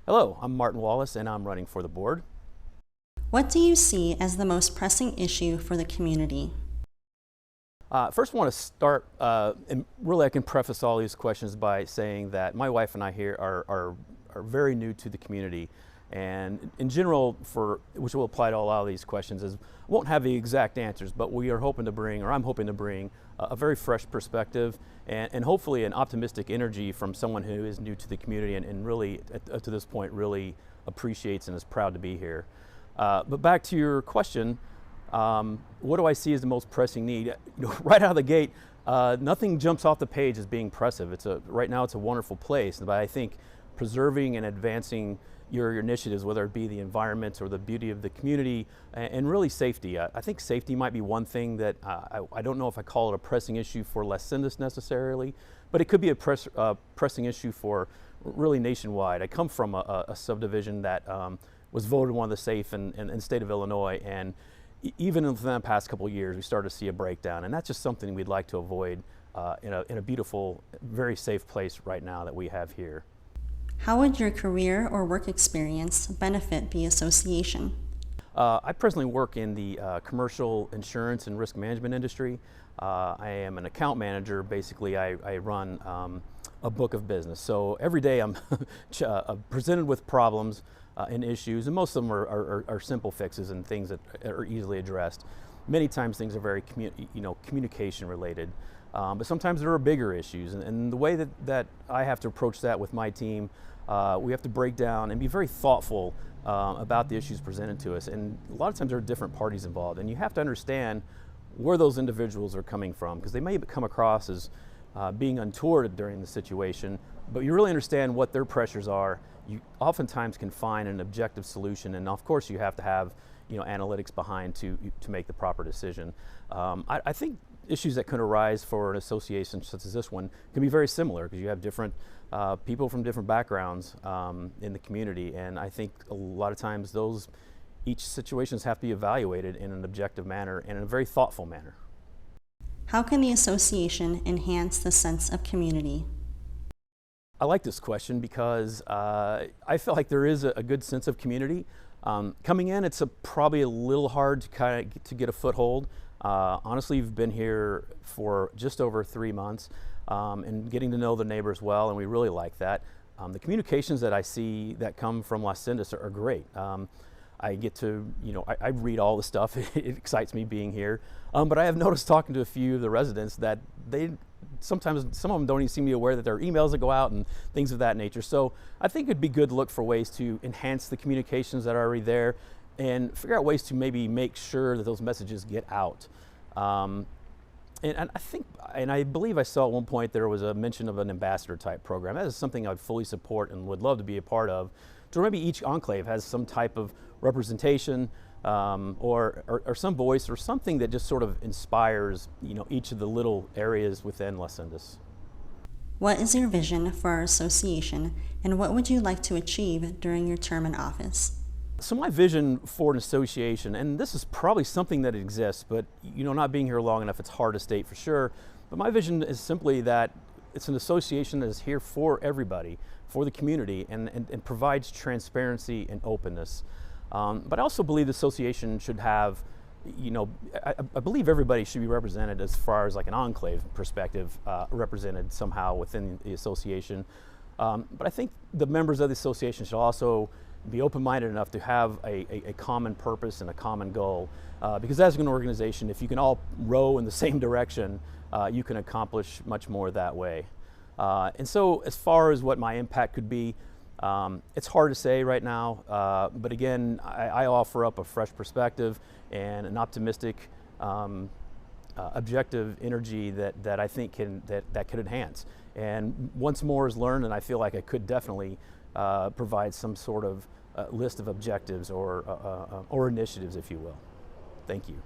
Hello, I'm Martin Wallace and I'm running for the board. What do you see as the most pressing issue for the community? First, I want to start, and really I can preface all these questions by saying that my wife and I here are very new to the community. And in general, which will apply to a lot of these questions, is won't have the exact answers, but we are hoping to bring, or I'm hoping to bring, a very fresh perspective and hopefully an optimistic energy from someone who is new to the community and really, to this point, really appreciates and is proud to be here. But back to your question, what do I see as the most pressing need? Right out of the gate, nothing jumps off the page as being pressive. Right now it's a wonderful place, but I think preserving and advancing your initiatives, whether it be the environment or the beauty of the community, and really safety. I think safety might be one thing that I don't know if I call it a pressing issue for Las Cindus necessarily, but it could be a pressing issue for really nationwide. I come from a subdivision that was voted one of the safe in the state of Illinois, and even in the past couple of years, we started to see a breakdown, and that's just something we'd like to avoid in a beautiful, very safe place right now that we have here. How would your career or work experience benefit the association? I presently work in the commercial insurance and risk management industry. I am an account manager. Basically, I run a book of business. So every day I'm presented with problems and issues, and most of them are simple fixes and things that are easily addressed. Many times things are very communication related, but sometimes there are bigger issues. And the way that I have to approach that with my team, we have to break down and be very thoughtful about the issues presented to us. And a lot of times there are different parties involved, and you have to understand where those individuals are coming from, because they may come across as being untoward during the situation, but you really understand what their pressures are. You oftentimes can find an objective solution, and of course you have to have analytics behind to make the proper decision. I think issues that could arise for an association such as this one can be very similar, because you have different people from different backgrounds in the community, and I think a lot of times each situations have to be evaluated in an objective manner and in a very thoughtful manner. How can the association enhance the sense of community? I like this question because I feel like there is a good sense of community. Coming in, it's probably a little hard to get a foothold. Honestly, you've been here for just over 3 months and getting to know the neighbors well, and we really like that. The communications that I see that come from Las Cindus are great. I get to, I read all the stuff. It excites me being here. But I have noticed talking to a few of the residents that sometimes some of them don't even seem to be aware that there are emails that go out and things of that nature. So I think it'd be good to look for ways to enhance the communications that are already there and figure out ways to maybe make sure that those messages get out. And I believe I saw at one point there was a mention of an ambassador type program. That is something I'd fully support and would love to be a part of. So maybe each enclave has some type of representation or some voice or something that just sort of inspires each of the little areas within Las Cindus. What is your vision for our association, and what would you like to achieve during your term in office? So my vision for an association, and this is probably something that exists, but not being here long enough, it's hard to state for sure, but my vision is simply that it's an association that is here for everybody, for the community, and provides transparency and openness. But I also believe the association should have, I believe everybody should be represented as far as like an enclave perspective, represented somehow within the association. But I think the members of the association should also be open-minded enough to have a common purpose and a common goal. Because as an organization, if you can all row in the same direction, you can accomplish much more that way. And so as far as what my impact could be, it's hard to say right now, but again, I offer up a fresh perspective and an optimistic, objective energy that I think that could enhance. And once more is learned, and I feel like I could definitely provide some sort of list of objectives or initiatives, if you will. Thank you.